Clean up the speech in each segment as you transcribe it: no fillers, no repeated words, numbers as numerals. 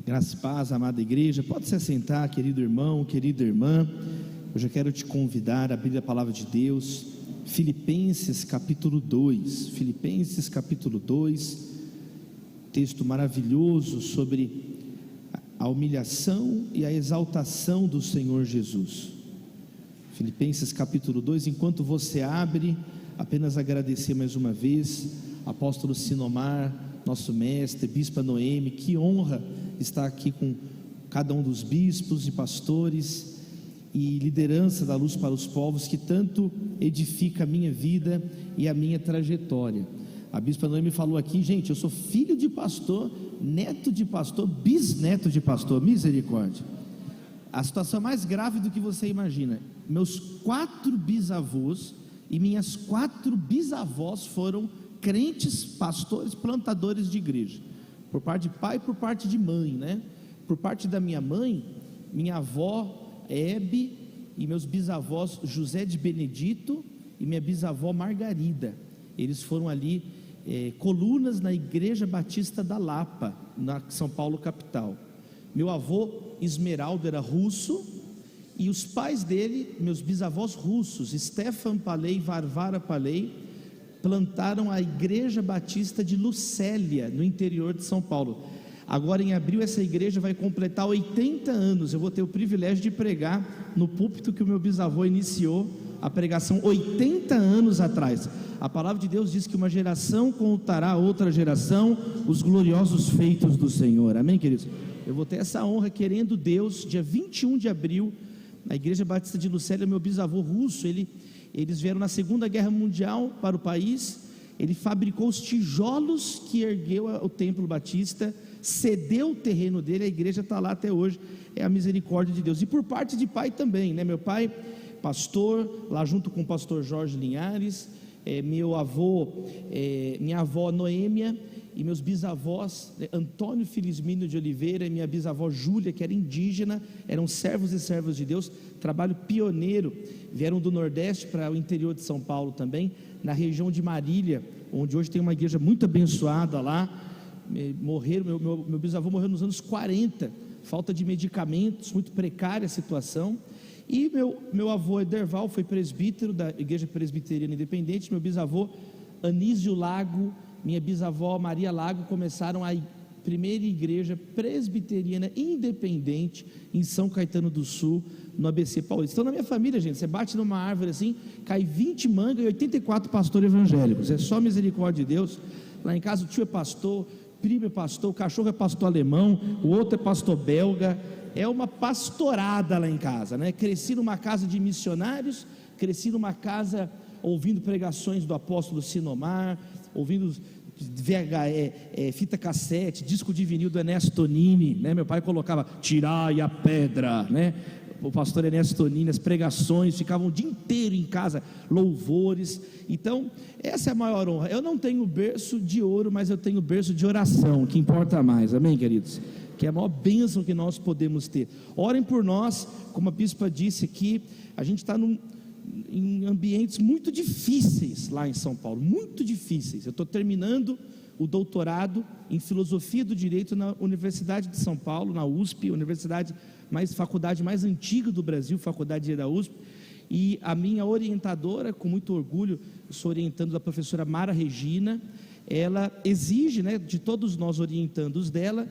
Graça e paz, amada igreja. Pode se assentar, querido irmão, querida irmã. Hoje eu quero te convidar a abrir a palavra de Deus, Filipenses capítulo 2. Filipenses capítulo 2, texto maravilhoso sobre a humilhação e a exaltação do Senhor Jesus. Filipenses capítulo 2, enquanto você abre, apenas agradecer mais uma vez, apóstolo Sinomar, nosso mestre, bispa Noemi, que honra estar aqui com cada um dos bispos e pastores e liderança da Luz para os Povos, que tanto edifica a minha vida e a minha trajetória. A bispa Noemi falou aqui, gente, eu sou filho de pastor, neto de pastor, bisneto de pastor, misericórdia. A situação é mais grave do que você imagina. Meus 4 bisavôs e minhas 4 bisavós foram crentes, pastores, plantadores de igreja, por parte de pai e por parte de mãe, né? Por parte da minha mãe, minha avó Hebe e meus bisavós José de Benedito e minha bisavó Margarida, eles foram ali colunas na Igreja Batista da Lapa, na São Paulo capital. Meu avô Esmeraldo era russo, e os pais dele, meus bisavós russos, Stefan Paley e Varvara Paley, plantaram a Igreja Batista de Lucélia, no interior de São Paulo. Agora em abril essa igreja vai completar 80 anos, eu vou ter o privilégio de pregar no púlpito que o meu bisavô iniciou a pregação 80 anos atrás. A palavra de Deus diz que uma geração contará a outra geração os gloriosos feitos do Senhor, amém, queridos? Eu vou ter essa honra, querendo Deus, dia 21 de abril, na Igreja Batista de Lucélia. Meu bisavô russo, eles vieram na Segunda Guerra Mundial para o país, ele fabricou os tijolos que ergueu o Templo Batista, cedeu o terreno dele, a igreja está lá até hoje, é a misericórdia de Deus. E por parte de pai também, né? Meu pai, pastor, lá junto com o pastor Jorge Linhares, meu avô, minha avó Noêmia, e meus bisavós, Antônio Felismino de Oliveira e minha bisavó Júlia, que era indígena, eram servos e servas de Deus, trabalho pioneiro, vieram do Nordeste para o interior de São Paulo também, na região de Marília, onde hoje tem uma igreja muito abençoada lá. Morreram, meu bisavô morreu nos anos 40, falta de medicamentos, muito precária a situação. E meu avô Ederval foi presbítero da Igreja Presbiteriana Independente, meu bisavô Anísio Lago, minha bisavó Maria Lago começaram a primeira igreja presbiteriana independente em São Caetano do Sul, no ABC Paulista. Então na minha família, gente, você bate numa árvore assim, cai 20 mangas e 84 pastores evangélicos, é só misericórdia de Deus. Lá em casa o tio é pastor, primo é pastor, o cachorro é pastor alemão, o outro é pastor belga, é uma pastorada lá em casa, né? Cresci numa casa de missionários, cresci numa casa ouvindo pregações do apóstolo Sinomar, ouvindo fita cassete, disco de vinil do Ernesto Tonini, né? Meu pai colocava Tirai a Pedra, né? O pastor Ernesto Tonini, as pregações, ficavam o dia inteiro em casa, louvores. Então essa é a maior honra. Eu não tenho berço de ouro, mas eu tenho berço de oração, que importa mais, amém, queridos? Que é a maior bênção que nós podemos ter. Orem por nós, como a bispa disse aqui, a gente está em ambientes muito difíceis lá em São Paulo, muito difíceis. Eu estou terminando o doutorado em filosofia do direito na Universidade de São Paulo, na USP, faculdade mais antiga do Brasil, faculdade da USP, e a minha orientadora, com muito orgulho, eu sou orientando da professora Mara Regina, ela exige, né, de todos nós orientandos dela,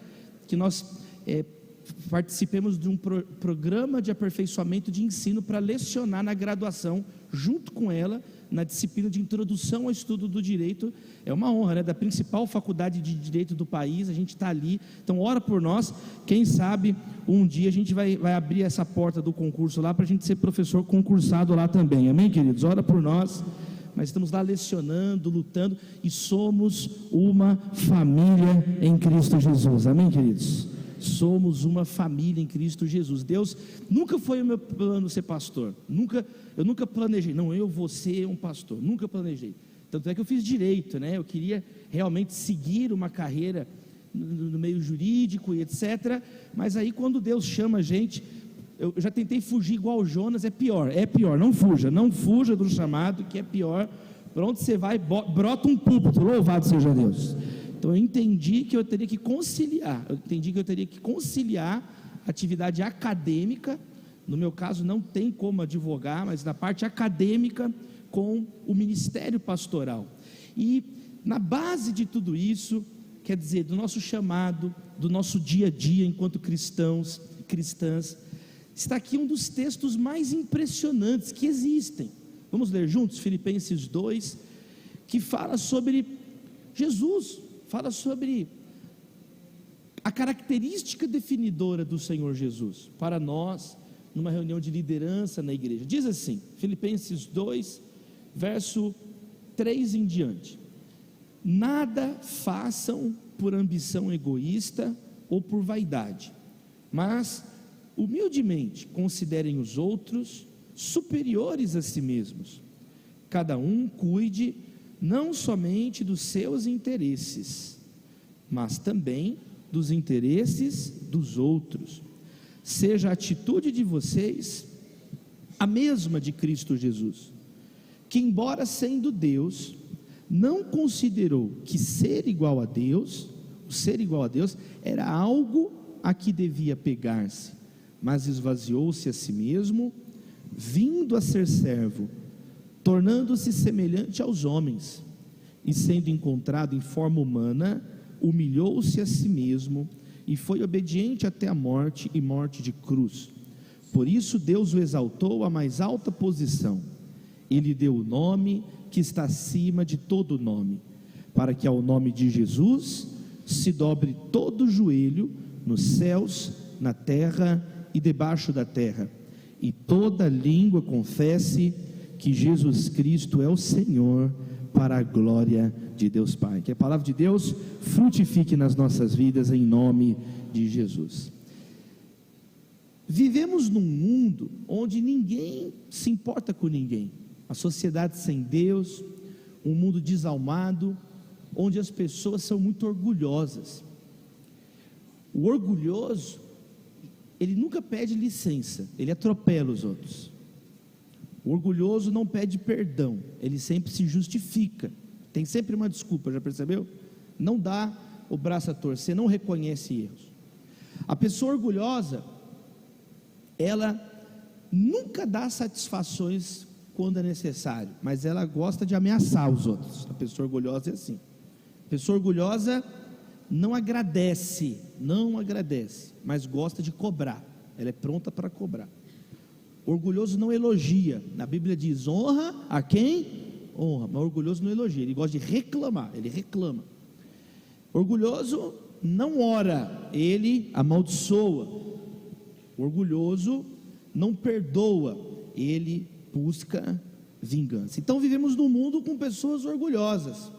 que nós participemos de um programa de aperfeiçoamento de ensino para lecionar na graduação, junto com ela, na disciplina de introdução ao estudo do direito. É uma honra, né? Da principal faculdade de direito do país, a gente está ali. Então ora por nós, quem sabe um dia a gente vai abrir essa porta do concurso lá, para a gente ser professor concursado lá também, amém, queridos? Ora por nós. Mas estamos lá lecionando, lutando, e somos uma família em Cristo Jesus, amém, queridos? Somos uma família em Cristo Jesus. Deus, nunca foi o meu plano ser pastor, eu nunca planejei, não, eu vou ser um pastor, nunca planejei. Tanto é que eu fiz direito, né? Eu queria realmente seguir uma carreira no meio jurídico e etc. Mas aí quando Deus chama a gente, eu já tentei fugir igual o Jonas, é pior, não fuja do chamado, que é pior. Para onde você vai, brota um púlpito, louvado seja Deus. Então eu entendi que eu teria que conciliar, a atividade acadêmica, no meu caso não tem como advogar, mas na parte acadêmica, com o ministério pastoral. E na base de tudo isso, quer dizer, do nosso chamado, do nosso dia a dia enquanto cristãos e cristãs, está aqui um dos textos mais impressionantes que existem. Vamos ler juntos Filipenses 2, que fala sobre Jesus, fala sobre a característica definidora do Senhor Jesus para nós, numa reunião de liderança na igreja. Diz assim, Filipenses 2, verso 3 em diante: nada façam por ambição egoísta ou por vaidade, mas humildemente considerem os outros superiores a si mesmos. Cada um cuide não somente dos seus interesses, mas também dos interesses dos outros. Seja a atitude de vocês a mesma de Cristo Jesus, que embora sendo Deus, não considerou que ser igual a Deus era algo a que devia pegar-se, mas esvaziou-se a si mesmo, vindo a ser servo, tornando-se semelhante aos homens, e sendo encontrado em forma humana, humilhou-se a si mesmo, e foi obediente até a morte, e morte de cruz. Por isso Deus o exaltou à mais alta posição, e lhe deu o nome que está acima de todo nome, para que ao nome de Jesus se dobre todo o joelho, nos céus, na terra e debaixo da terra, e toda língua confesse que Jesus Cristo é o Senhor, para a glória de Deus Pai. Que a palavra de Deus frutifique nas nossas vidas, em nome de Jesus. Vivemos num mundo onde ninguém se importa com ninguém, a sociedade sem Deus, um mundo desalmado, onde as pessoas são muito orgulhosas. O orgulhoso, ele nunca pede licença, ele atropela os outros. O orgulhoso não pede perdão, ele sempre se justifica, tem sempre uma desculpa, já percebeu? Não dá o braço a torcer, não reconhece erros. A pessoa orgulhosa, ela nunca dá satisfações quando é necessário, mas ela gosta de ameaçar os outros. A pessoa orgulhosa é assim. A pessoa orgulhosa não agradece, mas gosta de cobrar, ela é pronta para cobrar. Orgulhoso não elogia, na Bíblia diz: honra a quem honra, mas orgulhoso não elogia, ele gosta de reclamar, ele reclama. Orgulhoso não ora, ele amaldiçoa. Orgulhoso não perdoa, ele busca vingança. Então vivemos num mundo com pessoas orgulhosas,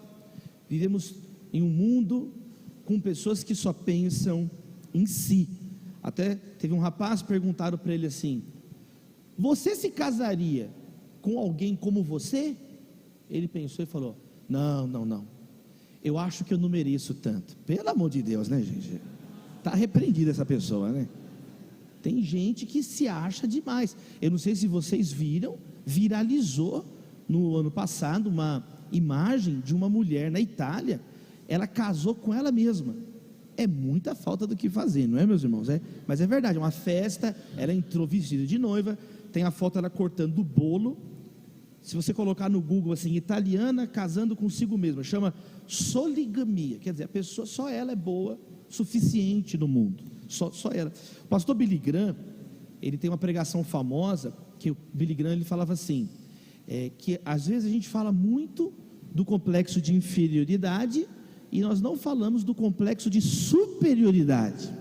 vivemos em um mundo com pessoas que só pensam em si. Até teve um rapaz, perguntaram para ele assim: você se casaria com alguém como você? Ele pensou e falou: não, eu acho que eu não mereço tanto. Pelo amor de Deus, né, gente? Está repreendida essa pessoa, né? Tem gente que se acha demais. Eu não sei se vocês viram, viralizou no ano passado uma imagem de uma mulher na Itália. Ela casou com ela mesma. É muita falta do que fazer, não é, meus irmãos? Mas é verdade, uma festa, ela entrou vestida de noiva, tem a foto dela cortando o bolo. Se você colocar no Google assim, italiana casando consigo mesma, chama soligamia, quer dizer, a pessoa, só ela é boa, suficiente no mundo, só ela. O pastor Billy Graham, ele tem uma pregação famosa, que o Billy Graham, ele falava assim, que às vezes a gente fala muito do complexo de inferioridade, e nós não falamos do complexo de superioridade,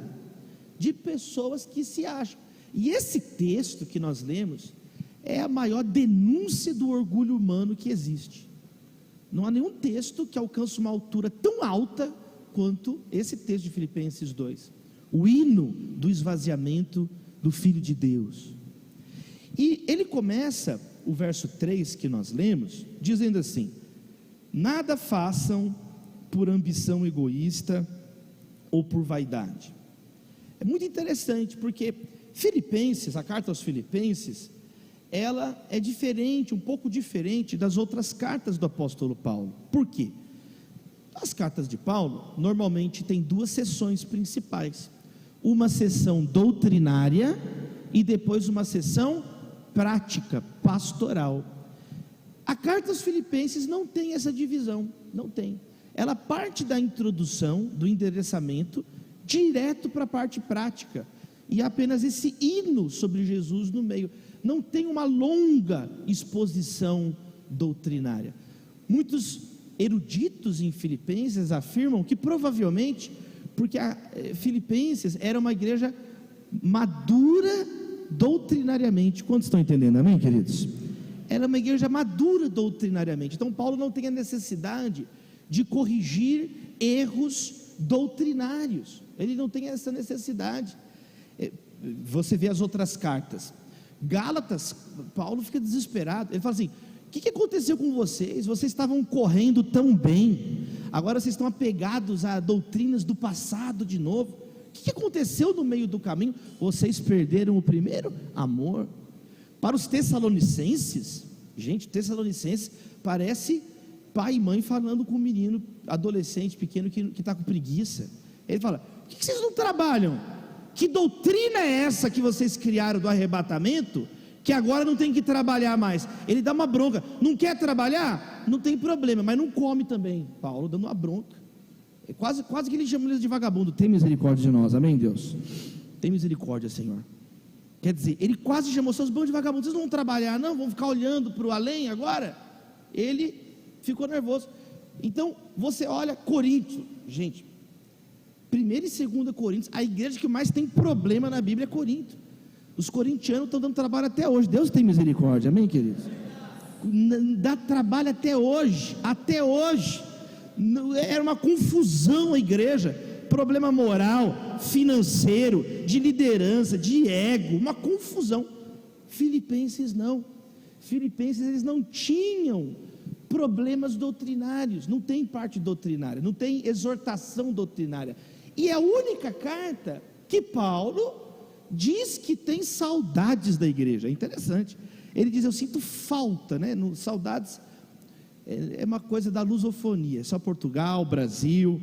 de pessoas que se acham. E esse texto que nós lemos é a maior denúncia do orgulho humano que existe. Não há nenhum texto que alcance uma altura tão alta quanto esse texto de Filipenses 2, o hino do esvaziamento do Filho de Deus. E ele começa o verso 3 que nós lemos, dizendo assim: nada façam por ambição egoísta ou por vaidade. É muito interessante, porque Filipenses, a carta aos Filipenses, ela é diferente, um pouco diferente das outras cartas do apóstolo Paulo. Por quê? As cartas de Paulo normalmente tem duas seções principais: uma seção doutrinária e depois uma seção prática, pastoral. A carta aos Filipenses não tem essa divisão, não tem. Ela parte da introdução, do endereçamento, direto para a parte prática, e apenas esse hino sobre Jesus no meio. Não tem uma longa exposição doutrinária. Muitos eruditos em Filipenses afirmam que provavelmente, porque a Filipenses era uma igreja madura doutrinariamente. Quantos estão entendendo, amém, queridos? Era uma igreja madura doutrinariamente. Então Paulo não tem a necessidade de corrigir erros doutrinários. Ele não tem essa necessidade. Você vê as outras cartas. Gálatas, Paulo fica desesperado. Ele fala assim: o que aconteceu com vocês? Vocês estavam correndo tão bem, agora vocês estão apegados a doutrinas do passado de novo. O que aconteceu no meio do caminho? Vocês perderam o primeiro amor. Para os Tessalonicenses, gente, Tessalonicenses parece pai e mãe falando com um menino, adolescente, pequeno, que está com preguiça. Ele fala: por que vocês não trabalham? Que doutrina é essa que vocês criaram do arrebatamento, que agora não tem que trabalhar mais? Ele dá uma bronca. Não quer trabalhar? Não tem problema, mas não come também. Paulo dando uma bronca. É quase que ele chama eles de vagabundo. Tem misericórdia de nós, amém, Deus? Tem misericórdia, Senhor. Quer dizer, ele quase chamou seus bandos de vagabundos. Vocês não vão trabalhar, não? Vão ficar olhando para o além agora? Ele ficou nervoso. Então, você olha Corinto, gente, 1 e 2 Coríntios, a igreja que mais tem problema na Bíblia é Corinto. Os corintianos estão dando trabalho até hoje. Deus tem misericórdia, amém, queridos? Dá trabalho até hoje, era uma confusão a igreja, problema moral, financeiro, de liderança, de ego, uma confusão. Filipenses não. Filipenses, eles não tinham problemas doutrinários, não tem parte doutrinária, não tem exortação doutrinária. E é a única carta que Paulo diz que tem saudades da igreja. É interessante. Ele diz: eu sinto falta, né? Saudades é uma coisa da lusofonia. Só Portugal, Brasil,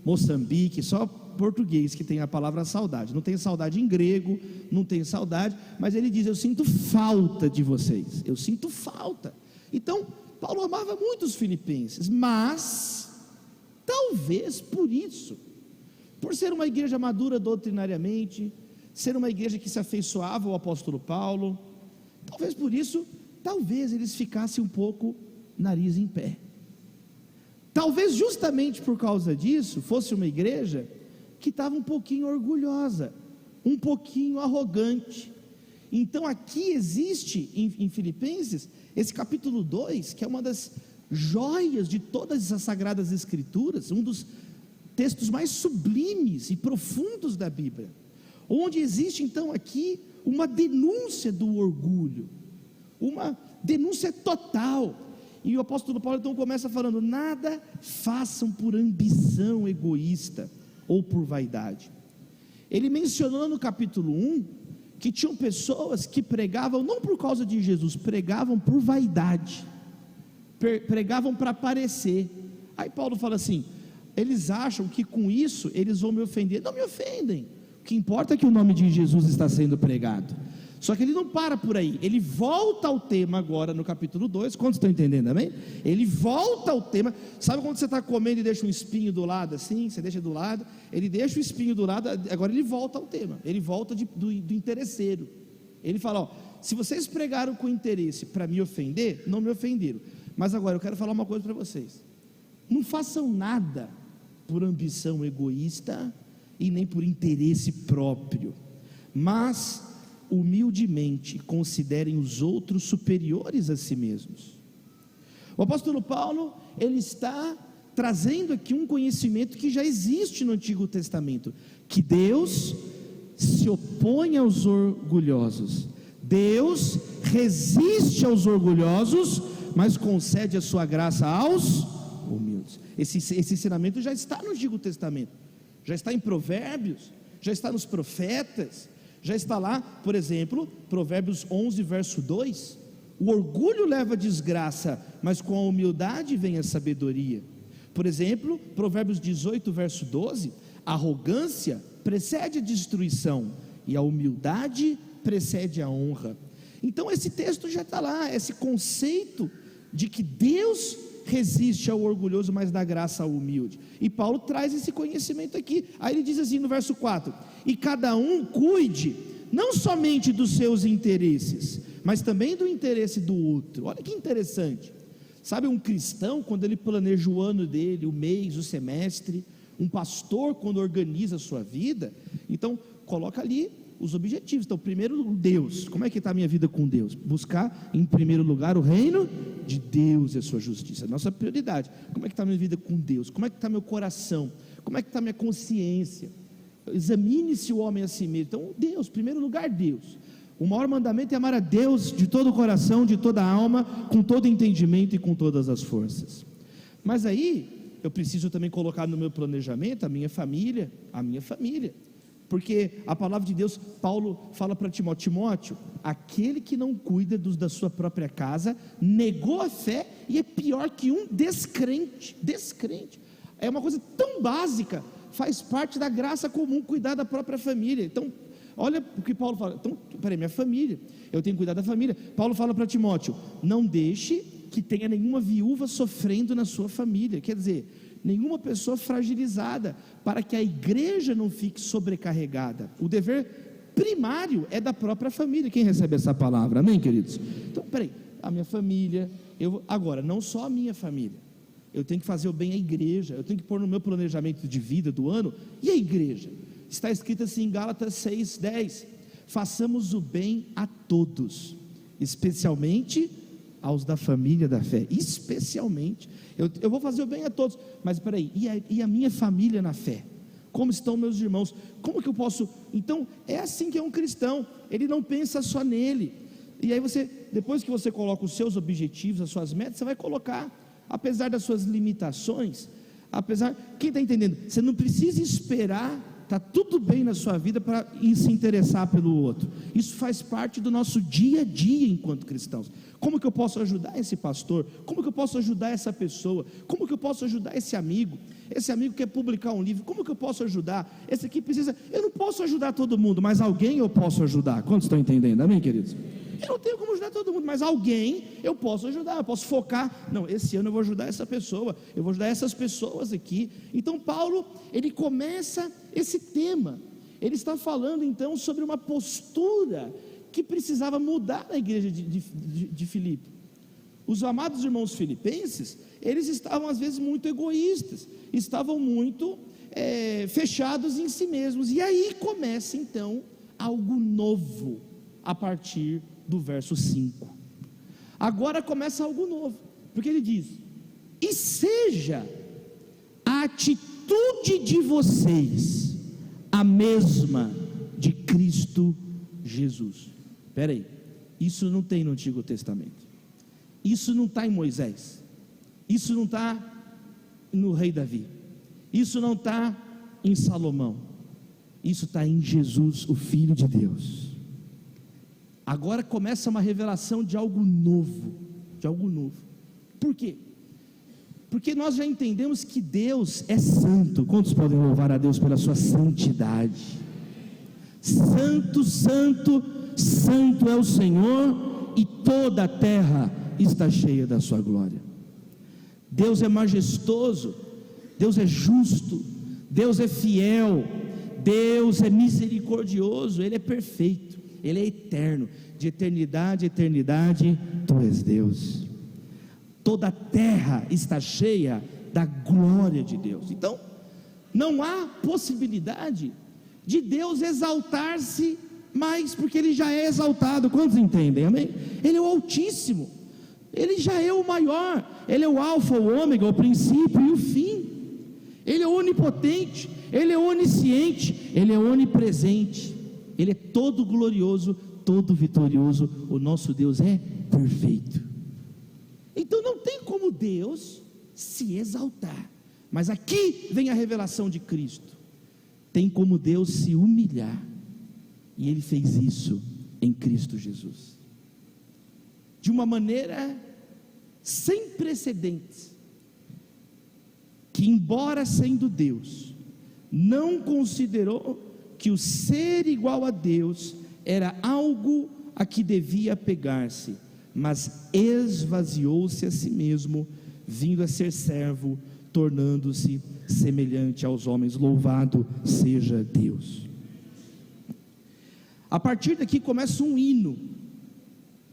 Moçambique, só português que tem a palavra saudade. Não tem saudade em grego, não tem saudade. Mas ele diz: eu sinto falta de vocês. Eu sinto falta. Então Paulo amava muito os filipenses, mas talvez por isso, por ser uma igreja madura doutrinariamente, ser uma igreja que se afeiçoava ao apóstolo Paulo, talvez por isso, eles ficassem um pouco nariz em pé. Talvez justamente por causa disso, fosse uma igreja que estava um pouquinho orgulhosa, um pouquinho arrogante. Então aqui existe em Filipenses, esse capítulo 2, que é uma das joias de todas as Sagradas Escrituras, um dos textos mais sublimes e profundos da Bíblia, onde existe então aqui uma denúncia do orgulho, uma denúncia total. E o apóstolo Paulo então começa falando: nada façam por ambição egoísta ou por vaidade. Ele mencionou no capítulo 1 que tinham pessoas que pregavam não por causa de Jesus, pregavam por vaidade, pregavam para aparecer. Aí Paulo fala assim: eles acham que com isso eles vão me ofender. Não me ofendem, o que importa é que o nome de Jesus está sendo pregado. Só que ele não para por aí, ele volta ao tema agora no capítulo 2, quantos estão entendendo, amém? Ele volta ao tema. Sabe quando você está comendo e deixa um espinho do lado assim, você deixa do lado, ele deixa o espinho do lado, agora ele volta ao tema, ele volta do interesseiro. Ele fala: ó, se vocês pregaram com interesse para me ofender, não me ofenderam, mas agora eu quero falar uma coisa para vocês: não façam nada por ambição egoísta e nem por interesse próprio, mas humildemente considerem os outros superiores a si mesmos. O apóstolo Paulo, ele está trazendo aqui um conhecimento que já existe no Antigo Testamento, que Deus se opõe aos orgulhosos, Deus resiste aos orgulhosos, mas concede a sua graça aos humildes. Esse ensinamento já está no Antigo Testamento, já está em Provérbios, já está nos profetas, já está lá, por exemplo, Provérbios 11, verso 2, o orgulho leva a desgraça, mas com a humildade vem a sabedoria. Por exemplo, Provérbios 18, verso 12: a arrogância precede a destruição, e a humildade precede a honra. Então esse texto já está lá, esse conceito de que Deus resiste ao orgulhoso, mas dá graça ao humilde. E Paulo traz esse conhecimento aqui. Aí ele diz assim no verso 4: e cada um cuide não somente dos seus interesses, mas também do interesse do outro. Olha que interessante. Sabe, um cristão, quando ele planeja o ano dele, o mês, o semestre, um pastor, quando organiza a sua vida, então coloca ali os objetivos. Então, primeiro, Deus. Como é que está a minha vida com Deus? Buscar em primeiro lugar o reino de Deus e a sua justiça, nossa prioridade. Como é que está a minha vida com Deus? Como é que está meu coração? Como é que está a minha consciência? Examine-se o homem a si mesmo. Então, Deus, primeiro lugar, Deus. O maior mandamento é amar a Deus de todo o coração, de toda a alma, com todo entendimento e com todas as forças. Mas aí, eu preciso também colocar no meu planejamento a minha família, porque a palavra de Deus, Paulo fala para Timóteo: aquele que não cuida da sua própria casa, negou a fé e é pior que um descrente. É uma coisa tão básica, faz parte da graça comum cuidar da própria família. Então, olha o que Paulo fala. Então, minha família, eu tenho que cuidar da família. Paulo fala para Timóteo: não deixe que tenha nenhuma viúva sofrendo na sua família, quer dizer, nenhuma pessoa fragilizada, para que a igreja não fique sobrecarregada. O dever primário é da própria família. Quem recebe essa palavra? Amém, queridos? Então, a minha família, agora, não só a minha família, eu tenho que fazer o bem à igreja, eu tenho que pôr no meu planejamento de vida do ano, e a igreja? Está escrito assim em Gálatas 6:10: façamos o bem a todos, especialmente aos da família da fé. Especialmente, eu vou fazer o bem a todos, mas e a minha família na fé? Como estão meus irmãos? Como que eu posso? Então, é assim que é um cristão, ele não pensa só nele. E aí depois que você coloca os seus objetivos, as suas metas, você vai colocar, apesar das suas limitações, quem está entendendo? Você não precisa esperar está tudo bem na sua vida para se interessar pelo outro. Isso faz parte do nosso dia a dia enquanto cristãos. Como que eu posso ajudar esse pastor? Como que eu posso ajudar essa pessoa? Como que eu posso ajudar esse amigo? Esse amigo quer publicar um livro, como que eu posso ajudar? Esse aqui precisa, eu não posso ajudar todo mundo, mas alguém eu posso ajudar. Quantos estão entendendo? Amém, queridos? Eu não tenho como ajudar todo mundo, mas alguém eu posso ajudar, eu posso focar. Não, esse ano eu vou ajudar essa pessoa, eu vou ajudar essas pessoas aqui. Então Paulo, ele começa esse tema, ele está falando então sobre uma postura que precisava mudar na igreja de Filipe. Os amados irmãos filipenses, eles estavam às vezes muito egoístas, estavam muito fechados em si mesmos. E aí começa então algo novo a partir do verso 5. Agora começa algo novo, porque ele diz: e seja a atitude de vocês a mesma de Cristo Jesus. Espera aí, isso não tem no Antigo Testamento, isso não está em Moisés, isso não está no rei Davi, isso não está em Salomão, isso está em Jesus, o Filho de Deus. Agora começa uma revelação de algo novo, por quê? Porque nós já entendemos que Deus é santo. Quantos podem louvar a Deus pela sua santidade? Santo, santo, santo é o Senhor, e toda a terra está cheia da sua glória. Deus é majestoso, Deus é justo, Deus é fiel, Deus é misericordioso, Ele é perfeito, Ele é eterno, de eternidade a eternidade, Tu és Deus. Toda a terra está cheia da glória de Deus. Então, não há possibilidade de Deus exaltar-se mais, porque Ele já é exaltado. Quantos entendem? Amém? Ele é o Altíssimo, Ele já é o maior, Ele é o alfa, o ômega, o princípio e o fim. Ele é onipotente, Ele é onisciente, Ele é onipresente, Ele é todo glorioso, todo vitorioso. O nosso Deus é perfeito. Então não tem como Deus se exaltar. Mas aqui vem a revelação de Cristo. Tem como Deus se humilhar, e Ele fez isso em Cristo Jesus, de uma maneira sem precedentes. que, embora sendo Deus, não considerou que o ser igual a Deus era algo a que devia apegar-se, mas esvaziou-se a si mesmo, vindo a ser servo, tornando-se semelhante aos homens. Louvado seja Deus. A partir daqui começa um hino.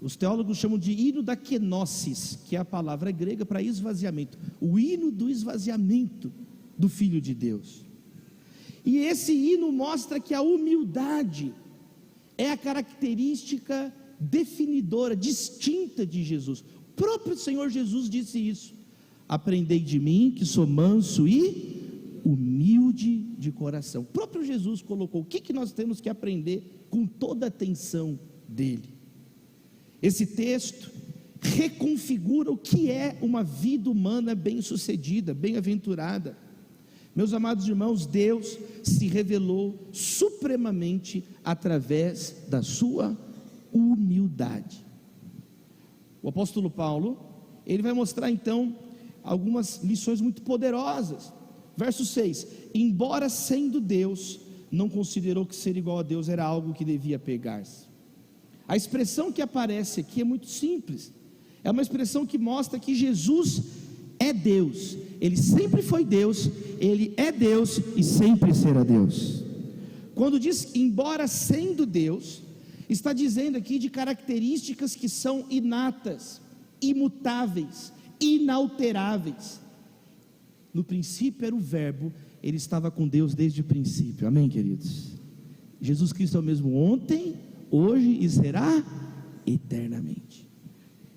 Os teólogos chamam de hino da kenosis, que é a palavra grega para esvaziamento, o hino do esvaziamento do Filho de Deus. E esse hino mostra que a humildade é a característica definidora, distinta de Jesus. O próprio Senhor Jesus disse isso: aprendei de mim, que sou manso e humilde de coração. O próprio Jesus colocou o que nós temos que aprender com toda a atenção dele. Esse texto reconfigura o que é uma vida humana bem-sucedida, bem-aventurada. Meus amados irmãos, Deus se revelou supremamente através da sua humildade. O apóstolo Paulo, ele vai mostrar então algumas lições muito poderosas. Verso 6: embora sendo Deus, não considerou que ser igual a Deus era algo que devia pegar-se. A expressão que aparece aqui é muito simples, é uma expressão que mostra que Jesus é Deus, Ele sempre foi Deus, Ele é Deus e sempre será Deus. Quando diz embora sendo Deus, está dizendo aqui de características que são inatas, imutáveis, inalteráveis. No princípio era o Verbo, Ele estava com Deus desde o princípio, amém, queridos? Jesus Cristo é o mesmo ontem, hoje e será eternamente.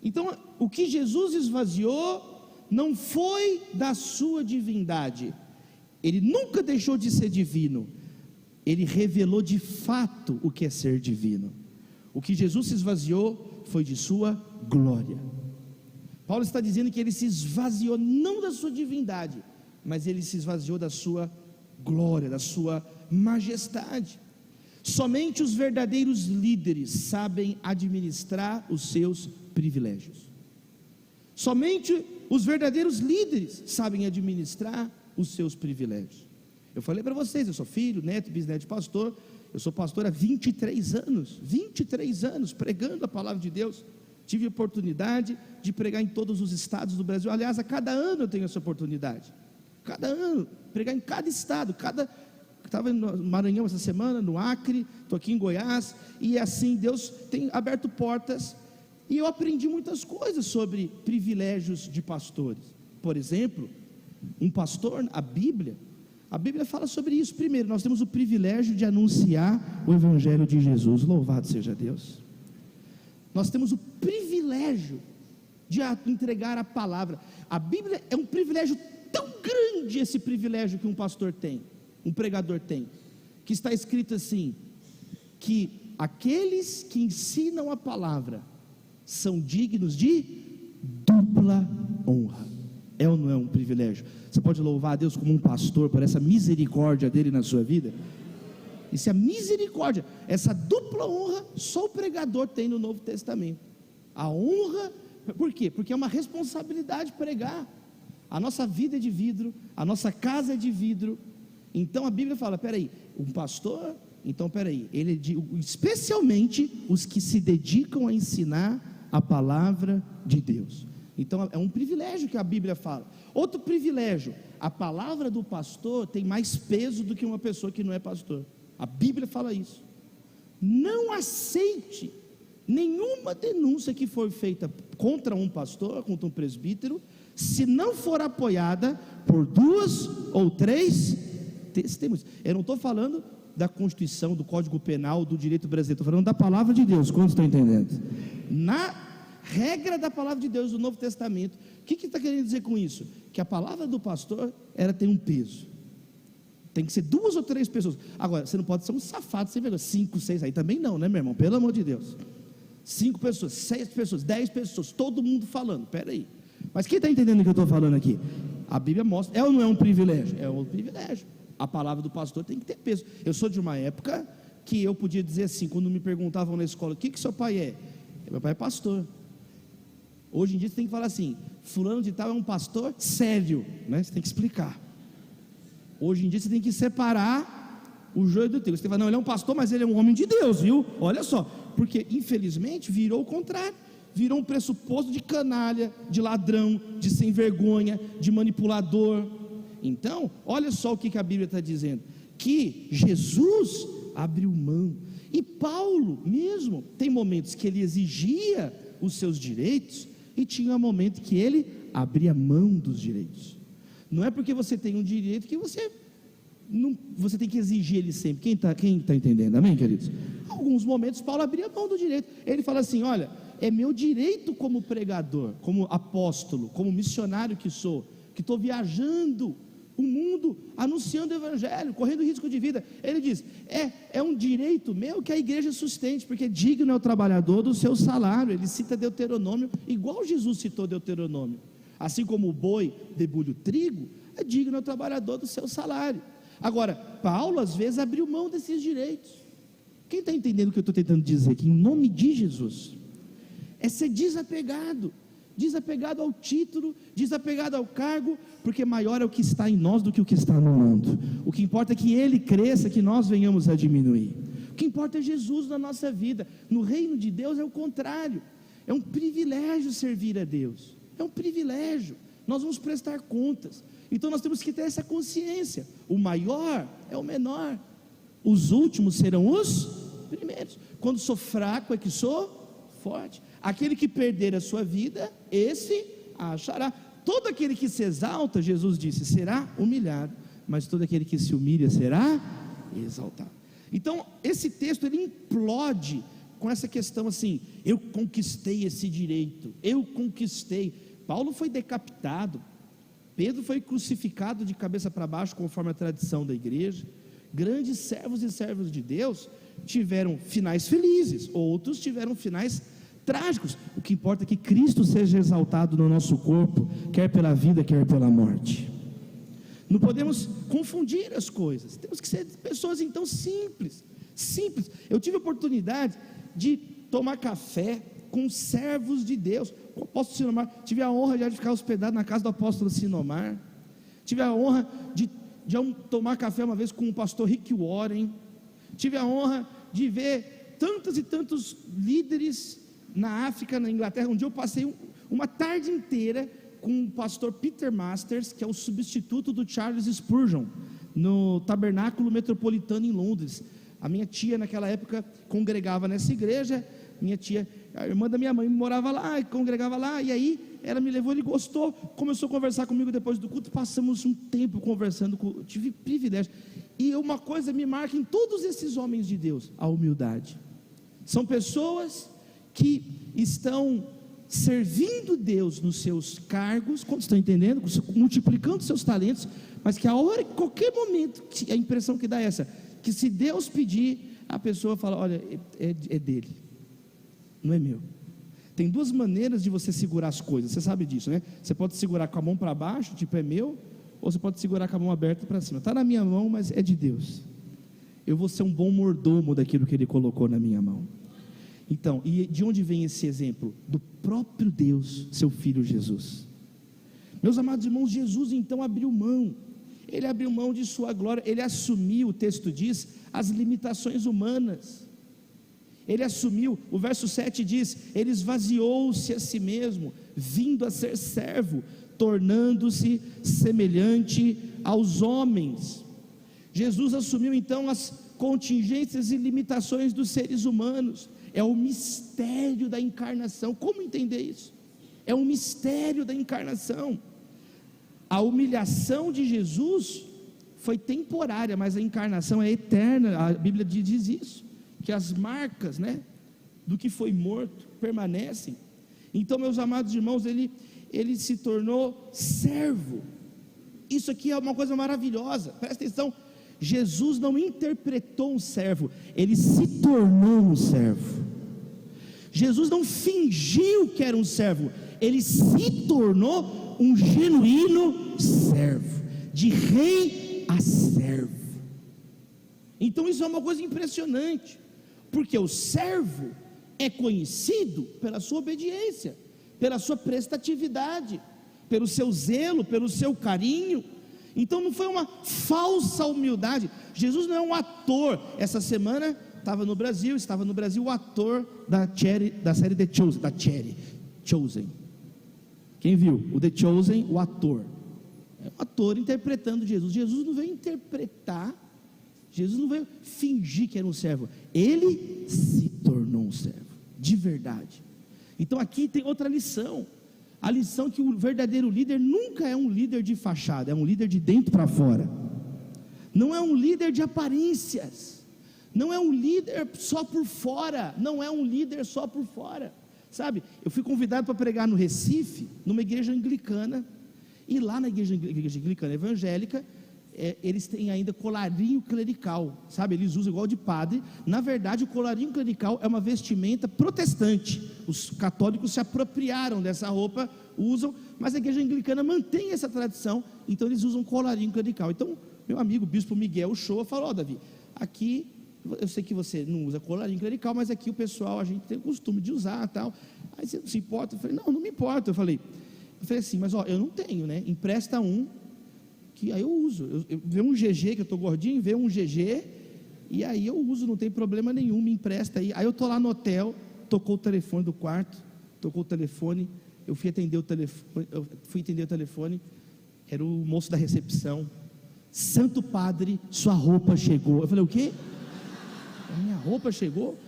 Então, o que Jesus esvaziou não foi da sua divindade, Ele nunca deixou de ser divino, Ele revelou de fato o que é ser divino. O que Jesus se esvaziou foi de sua glória. Paulo está dizendo que Ele se esvaziou não da sua divindade, mas Ele se esvaziou da sua glória, da sua majestade. Somente os verdadeiros líderes sabem administrar os seus privilégios. Somente os verdadeiros líderes sabem administrar os seus privilégios. Eu falei para vocês, eu sou filho, neto, bisneto de pastor. Eu sou pastor há 23 anos pregando a palavra de Deus. Tive a oportunidade de pregar em todos os estados do Brasil. Aliás, a cada ano eu tenho essa oportunidade. Cada ano, pregar em cada estado. Estava no Maranhão essa semana, no Acre, estou aqui em Goiás. E assim, Deus tem aberto portas. E eu aprendi muitas coisas sobre privilégios de pastores. Por exemplo, um pastor, a Bíblia fala sobre isso. Primeiro, nós temos o privilégio de anunciar o Evangelho de Jesus. Louvado seja Deus. Nós temos o privilégio de entregar a palavra. A Bíblia é um privilégio tão grande, esse privilégio que um pastor tem, um pregador tem, que está escrito assim, que aqueles que ensinam a palavra são dignos de dupla honra. É ou não é um privilégio? Você pode louvar a Deus como um pastor por essa misericórdia dele na sua vida? Isso é a misericórdia, essa dupla honra só o pregador tem no Novo Testamento. A honra, por quê? Porque é uma responsabilidade pregar. A nossa vida é de vidro, a nossa casa é de vidro. Então a Bíblia fala, peraí, um pastor, então peraí, ele é especialmente os que se dedicam a ensinar a palavra de Deus. Então é um privilégio que a Bíblia fala. Outro privilégio, a palavra do pastor tem mais peso do que uma pessoa que não é pastor. A Bíblia fala isso. Não aceite nenhuma denúncia que for feita contra um pastor, contra um presbítero, se não for apoiada por 2 ou 3 testemunhas. Eu não estou falando da Constituição, do Código Penal, do direito brasileiro, estou falando da palavra de Deus. Quantos estão entendendo? Na regra da palavra de Deus do Novo Testamento, o que está querendo dizer com isso? Que a palavra do pastor, ela tem um peso. Tem que ser 2 ou 3 pessoas. Agora, você não pode ser um safado sem vergonha. 5, 6, aí também não, né, meu irmão? Pelo amor de Deus. 5 pessoas, 6 pessoas, 10 pessoas, todo mundo falando. Pera aí. Mas quem está entendendo o que eu estou falando aqui? A Bíblia mostra, é ou não é um privilégio? É um privilégio. A palavra do pastor tem que ter peso. Eu sou de uma época que eu podia dizer assim, quando me perguntavam na escola, o que seu pai é? Meu pai é pastor. Hoje em dia você tem que falar assim, fulano de tal é um pastor sério, né? Você tem que explicar. Hoje em dia você tem que separar o joio do trigo. Você fala, não, ele é um pastor, mas ele é um homem de Deus, viu? Olha só, porque infelizmente virou o contrário, virou um pressuposto de canalha, de ladrão, de sem vergonha, de manipulador. Então, olha só o que a Bíblia está dizendo, que Jesus abriu mão, e Paulo mesmo, tem momentos que ele exigia os seus direitos, e tinha momento que ele abria mão dos direitos. Não é porque você tem um direito que você tem que exigir ele sempre. Quem está entendendo, amém, queridos? Alguns momentos Paulo abria mão do direito, ele fala assim, olha, é meu direito como pregador, como apóstolo, como missionário que sou, que estou viajando o mundo, anunciando o evangelho, correndo risco de vida. Ele diz, é um direito meu que a igreja sustente, porque digno é o trabalhador do seu salário. Ele cita Deuteronômio, igual Jesus citou Deuteronômio, assim como o boi debulha o trigo, é digno é o trabalhador do seu salário. Agora, Paulo às vezes abriu mão desses direitos. Quem está entendendo o que eu estou tentando dizer? Que em nome de Jesus, é ser desapegado ao título, desapegado ao cargo, porque maior é o que está em nós do que o que está no mundo. O que importa é que Ele cresça, que nós venhamos a diminuir. O que importa é Jesus na nossa vida. No reino de Deus é o contrário, é um privilégio servir a Deus, é um privilégio, nós vamos prestar contas, então nós temos que ter essa consciência, o maior é o menor, os últimos serão os primeiros. Quando sou fraco é que sou forte. Aquele que perder a sua vida, esse a achará. Todo aquele que se exalta, Jesus disse, será humilhado, mas todo aquele que se humilha será exaltado. Então esse texto ele implode com essa questão assim, eu conquistei esse direito, eu conquistei. Paulo foi decapitado, Pedro foi crucificado de cabeça para baixo, conforme a tradição da igreja. Grandes servos e servas de Deus tiveram finais felizes, outros tiveram finais trágicos. O que importa é que Cristo seja exaltado no nosso corpo, quer pela vida, quer pela morte. Não podemos confundir as coisas, temos que ser pessoas então simples. Eu tive a oportunidade de tomar café com servos de Deus, com o apóstolo Sinomar. Tive a honra de ficar hospedado na casa do apóstolo Sinomar. Tive a honra de tomar café uma vez com o pastor Rick Warren. Tive a honra de ver tantos e tantos líderes na África, na Inglaterra. Um dia eu passei uma tarde inteira com o pastor Peter Masters, que é o substituto do Charles Spurgeon, no Tabernáculo Metropolitano em Londres. A minha tia naquela época congregava nessa igreja. Minha tia, a irmã da minha mãe, morava lá e congregava lá, e aí ela me levou, ele gostou, começou a conversar comigo depois do culto, passamos um tempo conversando, tive privilégio. E uma coisa me marca em todos esses homens de Deus, a humildade. São pessoas que estão servindo Deus nos seus cargos, como estão entendendo, multiplicando seus talentos, mas que a hora, em qualquer momento, a impressão que dá é essa, que se Deus pedir, a pessoa fala, olha, é dele, não é meu. Tem duas maneiras de você segurar as coisas, você sabe disso, né? Você pode segurar com a mão para baixo, tipo é meu, ou você pode segurar com a mão aberta para cima. Está na minha mão, mas é de Deus. Eu vou ser um bom mordomo daquilo que Ele colocou na minha mão. Então, e de onde vem esse exemplo? Do próprio Deus, seu Filho Jesus. Meus amados irmãos, Jesus então abriu mão. Ele abriu mão de sua glória. Ele assumiu, o texto diz, as limitações humanas. Ele assumiu, o verso 7 diz, ele esvaziou-se a si mesmo, vindo a ser servo, tornando-se semelhante aos homens. Jesus assumiu então as contingências e limitações dos seres humanos. É o mistério da encarnação. Como entender isso? É um mistério da encarnação. A humilhação de Jesus foi temporária, mas a encarnação é eterna. A Bíblia diz isso, que as marcas, né, do que foi morto permanecem. Então, meus amados irmãos, ele se tornou servo. Isso aqui é uma coisa maravilhosa, presta atenção. Jesus não interpretou um servo, ele se tornou um servo. Jesus não fingiu que era um servo, ele se tornou um genuíno servo, de rei a servo. Então isso é uma coisa impressionante, porque o servo é conhecido pela sua obediência, pela sua prestatividade. pelo seu zelo, pelo seu carinho. Então não foi uma falsa humildade. Jesus não é um ator. Essa semana estava no Brasil o ator da série The Chosen, Chosen. Quem viu? O The Chosen, o ator. É um ator interpretando Jesus. Jesus não veio interpretar, Jesus não veio fingir que era um servo. Ele se tornou um servo, de verdade. Então aqui tem outra lição. A lição que o verdadeiro líder nunca é um líder de fachada, é um líder de dentro para fora. Não é um líder de aparências. Não é um líder só por fora. Não é um líder só por fora. Sabe, eu fui convidado para pregar no Recife, numa igreja anglicana. E lá na igreja anglicana evangélica, eles têm ainda colarinho clerical. Sabe, eles usam igual de padre. Na verdade, o colarinho clerical é uma vestimenta protestante. Os católicos se apropriaram dessa roupa, usam, mas a igreja anglicana mantém essa tradição. Então eles usam colarinho clerical. Então meu amigo, o bispo Miguel Shoa, falou: Davi, aqui eu sei que você não usa colarinho clerical, mas aqui o pessoal, a gente tem o costume de usar tal. Aí você não se importa? Eu falei: não me importa. Eu falei assim, mas eu não tenho, né? Empresta um, que aí eu uso. Eu vejo um GG, que eu estou gordinho, vejo um GG, e aí eu uso, não tem problema nenhum, me empresta aí. Aí eu estou lá no hotel, tocou o telefone do quarto, eu fui atender o telefone, era o moço da recepção. Santo Padre, sua roupa chegou. Eu falei: o quê? A minha roupa chegou?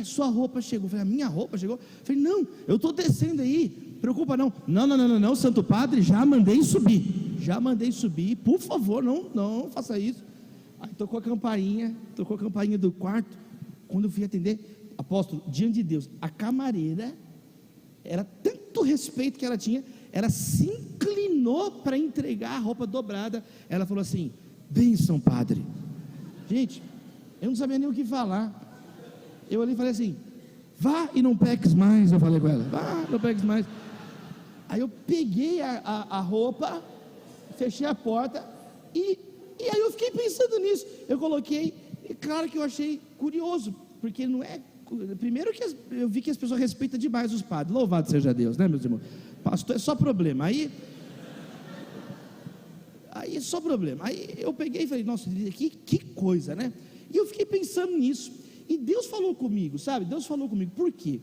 Sua roupa chegou. Eu falei: a minha roupa chegou? Eu falei: não, eu estou descendo aí, preocupa não. Não, Santo Padre, já mandei subir, por favor, não faça isso. Aí tocou a campainha do quarto. Quando eu fui atender, apóstolo, diante de Deus, a camareira, era tanto respeito que ela tinha, ela se inclinou para entregar a roupa dobrada. Ela falou assim: bênção, padre. Gente, eu não sabia nem o que falar. Eu ali falei assim: vá e não peques mais. Eu falei com ela: vá, não peques mais. Aí eu peguei a roupa, fechei a porta, e aí eu fiquei pensando nisso. Eu coloquei, e claro que eu achei curioso, porque não é. Primeiro que eu vi que as pessoas respeitam demais os padres. Louvado seja Deus, né, meus irmãos? Pastor é só problema. Aí é só problema. Aí eu peguei e falei: nossa, que coisa, né? E eu fiquei pensando nisso. E Deus falou comigo, sabe? Deus falou comigo. Por quê?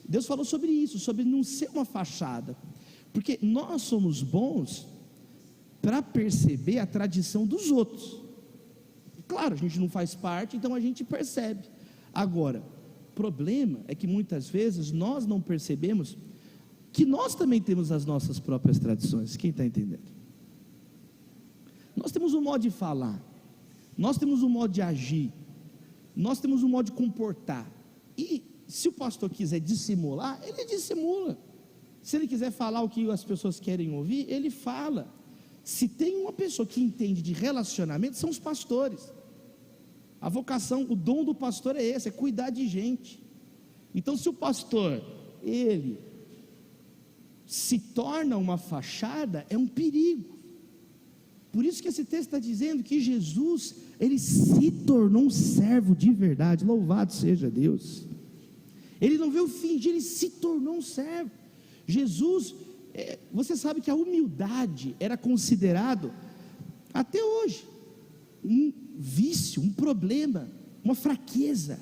Deus falou sobre isso, sobre não ser uma fachada. Porque nós somos bons para perceber a tradição dos outros. Claro, a gente não faz parte, então a gente percebe. Agora, o problema é que muitas vezes nós não percebemos que nós também temos as nossas próprias tradições. Quem está entendendo? Nós temos um modo de falar, nós temos um modo de agir, nós temos um modo de comportar. E se o pastor quiser dissimular, ele dissimula. Se ele quiser falar o que as pessoas querem ouvir, ele fala. Se tem uma pessoa que entende de relacionamento, são os pastores. A vocação, o dom do pastor é esse, é cuidar de gente. Então, se o pastor, ele se torna uma fachada, é um perigo. Por isso que esse texto está dizendo que Jesus, ele se tornou um servo de verdade. Louvado seja Deus. Ele não veio fingir, ele se tornou um servo. Jesus, você sabe que a humildade era considerado, até hoje, um vício, um problema, uma fraqueza.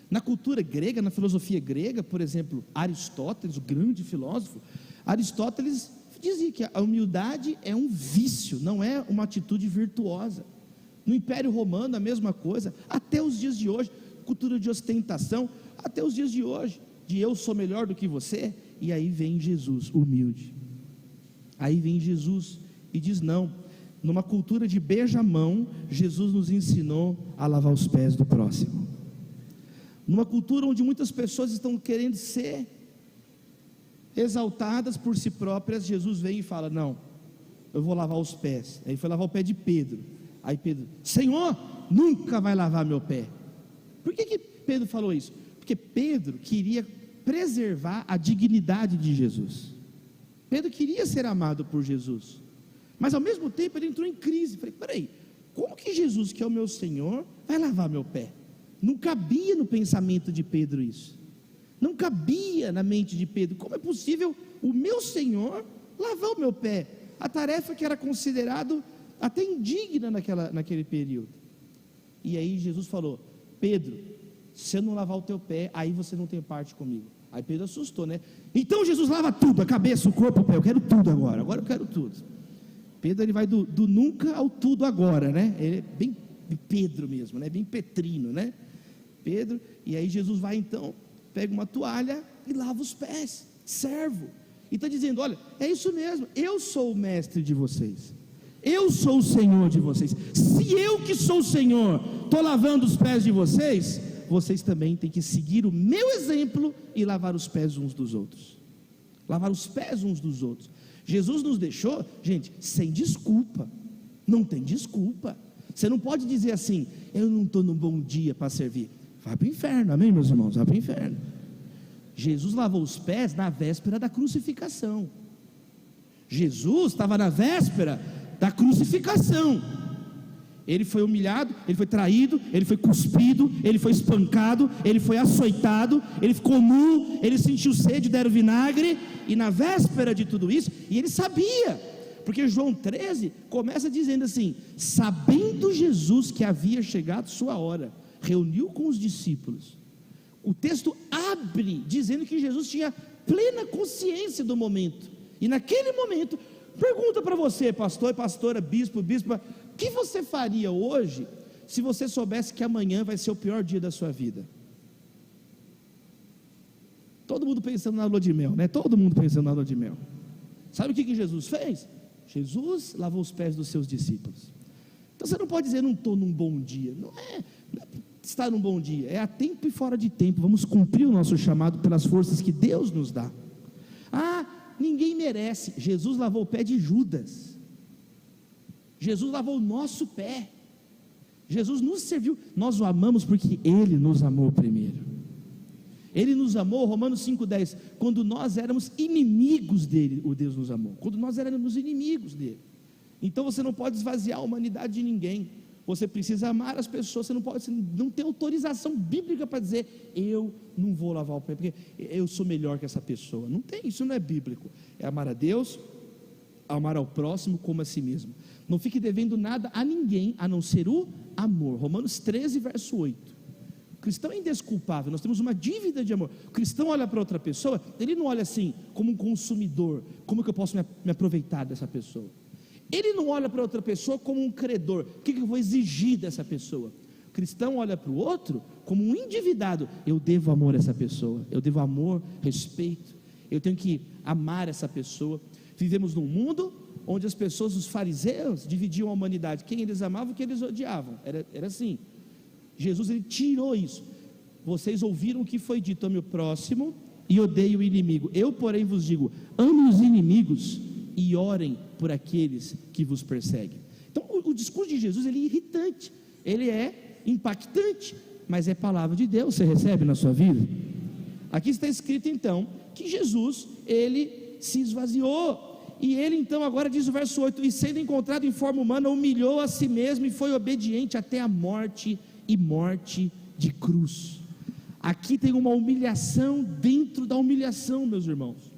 Na cultura grega, na filosofia grega, por exemplo, Aristóteles, o grande filósofo, Aristóteles dizia que a humildade é um vício, não é uma atitude virtuosa. No Império Romano a mesma coisa, até os dias de hoje, cultura de ostentação, até os dias de hoje, de eu sou melhor do que você. E aí vem Jesus, humilde. Aí vem Jesus e diz: não. Numa cultura de beijamão, Jesus nos ensinou a lavar os pés do próximo. Numa cultura onde muitas pessoas estão querendo ser exaltadas por si próprias, Jesus vem e fala: não, eu vou lavar os pés. Aí foi lavar o pé de Pedro. Aí Pedro: Senhor, nunca vai lavar meu pé. Por que Pedro falou isso? Porque Pedro queria preservar a dignidade de Jesus. Pedro queria ser amado por Jesus, mas ao mesmo tempo ele entrou em crise. Falei: peraí, como que Jesus, que é o meu Senhor, vai lavar meu pé? Não cabia no pensamento de Pedro isso. Não cabia na mente de Pedro. Como é possível o meu Senhor lavar o meu pé, a tarefa que era considerado até indigna naquele período. E aí Jesus falou: Pedro, se eu não lavar o teu pé, aí você não tem parte comigo. Aí Pedro assustou, né? Então Jesus lava tudo, a cabeça, o corpo, o pé, eu quero tudo agora eu quero tudo. Pedro, ele vai do nunca ao tudo agora, né? Ele é bem Pedro mesmo, né? Bem petrino, né? Pedro, e aí Jesus vai então, pega uma toalha e lava os pés, servo, e está dizendo: olha, é isso mesmo, eu sou o mestre de vocês, eu sou o Senhor de vocês. Se eu que sou o Senhor estou lavando os pés de vocês, vocês também têm que seguir o meu exemplo e lavar os pés uns dos outros. Lavar os pés uns dos outros. Jesus nos deixou, gente, sem desculpa. Não tem desculpa. Você não pode dizer assim: eu não estou num bom dia para servir. Vai para o inferno, amém, meus irmãos? Vai para o inferno. Jesus lavou os pés na véspera da crucificação. Jesus estava na véspera da crucificação. Ele foi humilhado, ele foi traído, ele foi cuspido, ele foi espancado, ele foi açoitado, ele ficou nu, ele sentiu sede, deram vinagre, e na véspera de tudo isso, e ele sabia, porque João 13 começa dizendo assim: sabendo Jesus que havia chegado sua hora, reuniu com os discípulos. O texto abre dizendo que Jesus tinha plena consciência do momento, e naquele momento, pergunta para você, pastor, pastora, bispo, bispa: o que você faria hoje se você soubesse que amanhã vai ser o pior dia da sua vida? Todo mundo pensando na lua de mel, né? Todo mundo pensando na lua de mel. Sabe o que Jesus fez? Jesus lavou os pés dos seus discípulos. Então você não pode dizer: não estou num bom dia. Não é estar num bom dia, é a tempo e fora de tempo. Vamos cumprir o nosso chamado pelas forças que Deus nos dá. Ninguém merece. Jesus lavou o pé de Judas. Jesus lavou o nosso pé. Jesus nos serviu. Nós o amamos porque Ele nos amou primeiro. Ele nos amou, Romanos 5,10. Quando nós éramos inimigos dele, o Deus nos amou. Quando nós éramos inimigos dele. Então você não pode esvaziar a humanidade de ninguém. Você precisa amar as pessoas. Você não tem autorização bíblica para dizer: eu não vou lavar o pé porque eu sou melhor que essa pessoa. Não tem, isso não é bíblico. É amar a Deus, amar ao próximo como a si mesmo. Não fique devendo nada a ninguém a não ser o amor. Romanos 13, verso 8. O cristão é indesculpável, nós temos uma dívida de amor. O cristão olha para outra pessoa, ele não olha assim como um consumidor: como que eu posso me aproveitar dessa pessoa? Ele não olha para outra pessoa como um credor: o que eu vou exigir dessa pessoa? O cristão olha para o outro como um endividado: eu devo amor a essa pessoa, eu devo amor, respeito, eu tenho que amar essa pessoa. Vivemos num mundo onde as pessoas, os fariseus, dividiam a humanidade: quem eles amavam e quem eles odiavam. Era assim. Jesus, ele tirou isso. Vocês ouviram o que foi dito: ame o próximo e odeie o inimigo. Eu, porém, vos digo: ame os inimigos e orem por aqueles que vos perseguem. Então o discurso de Jesus, ele é irritante, ele é impactante, mas é palavra de Deus. Você recebe na sua vida? Aqui está escrito então que Jesus, ele se esvaziou. E ele então agora diz o verso 8: e sendo encontrado em forma humana, humilhou a si mesmo e foi obediente até a morte, e morte de cruz. Aqui tem uma humilhação dentro da humilhação, meus irmãos.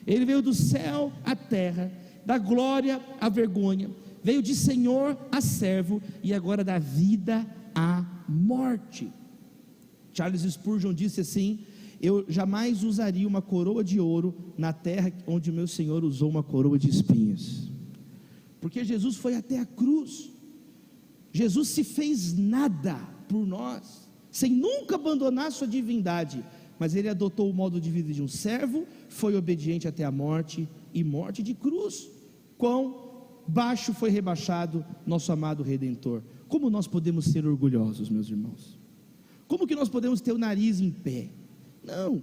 Ele veio do céu à terra, da glória à vergonha, veio de senhor a servo, e agora da vida à morte. Charles Spurgeon disse assim: eu jamais usaria uma coroa de ouro na terra onde o meu Senhor usou uma coroa de espinhos. Porque Jesus foi até a cruz. Jesus se fez nada por nós, sem nunca abandonar sua divindade, mas ele adotou o modo de vida de um servo, foi obediente até a morte, e morte de cruz. Quão baixo foi rebaixado nosso amado Redentor. Como nós podemos ser orgulhosos, meus irmãos? Como que nós podemos ter o nariz em pé? Não,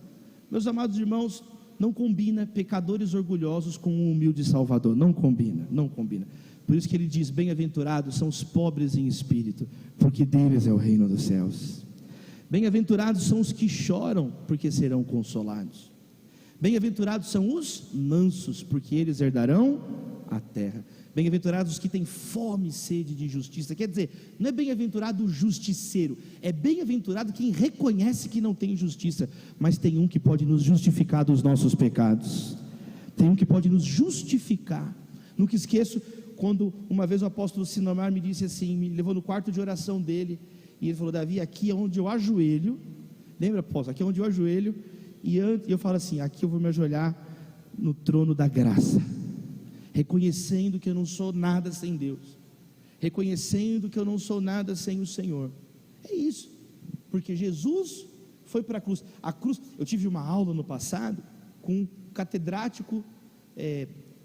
meus amados irmãos, não combina pecadores orgulhosos com um humilde Salvador. Não combina, não combina. Por isso que ele diz: bem-aventurados são os pobres em espírito, porque deles é o reino dos céus. Bem-aventurados são os que choram, porque serão consolados. Bem-aventurados são os mansos, porque eles herdarão a terra. Bem-aventurados os que têm fome e sede de justiça. Quer dizer, não é bem-aventurado o justiceiro, é bem-aventurado quem reconhece que não tem justiça, mas tem um que pode nos justificar dos nossos pecados. tem um que pode nos justificar. Nunca esqueço quando uma vez o apóstolo Sinomar me disse assim, me levou no quarto de oração dele, e ele falou: Davi, aqui é onde eu ajoelho, lembra, apóstolo? Aqui é onde eu ajoelho, e eu falo assim: aqui eu vou me ajoelhar no trono da graça, reconhecendo que eu não sou nada sem Deus, reconhecendo que eu não sou nada sem o Senhor. É isso, porque Jesus foi para a cruz. Eu tive uma aula no passado com um catedrático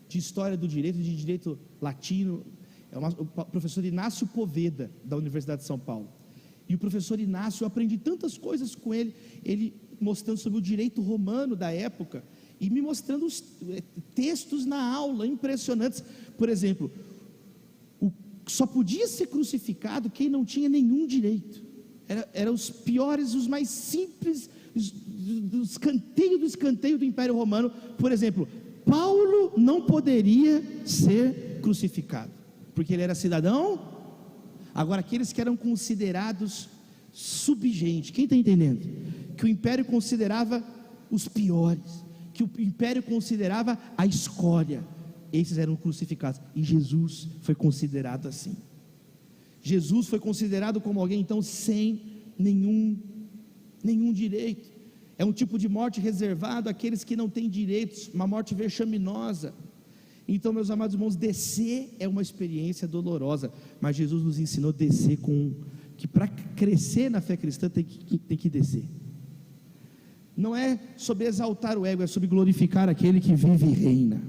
de História do Direito, de Direito Latino, o professor Inácio Poveda, da Universidade de São Paulo. E o professor Inácio, eu aprendi tantas coisas com ele mostrando sobre o direito romano da época, e me mostrando os textos na aula, impressionantes. Por exemplo, só podia ser crucificado quem não tinha nenhum direito. Eram os piores, os mais simples, do escanteio do Império Romano. Por exemplo, Paulo não poderia ser crucificado, porque ele era cidadão. Agora, aqueles que eram considerados subgente, quem está entendendo? Que o Império considerava os piores, que o Império considerava a escória, esses eram crucificados, e Jesus foi considerado assim. Jesus foi considerado como alguém, então, sem nenhum direito. É um tipo de morte reservado àqueles que não têm direitos, uma morte vexaminosa. Então, meus amados irmãos, descer é uma experiência dolorosa, mas Jesus nos ensinou a descer que para crescer na fé cristã tem que descer. Não é sobre exaltar o ego, é sobre glorificar aquele que vive e reina.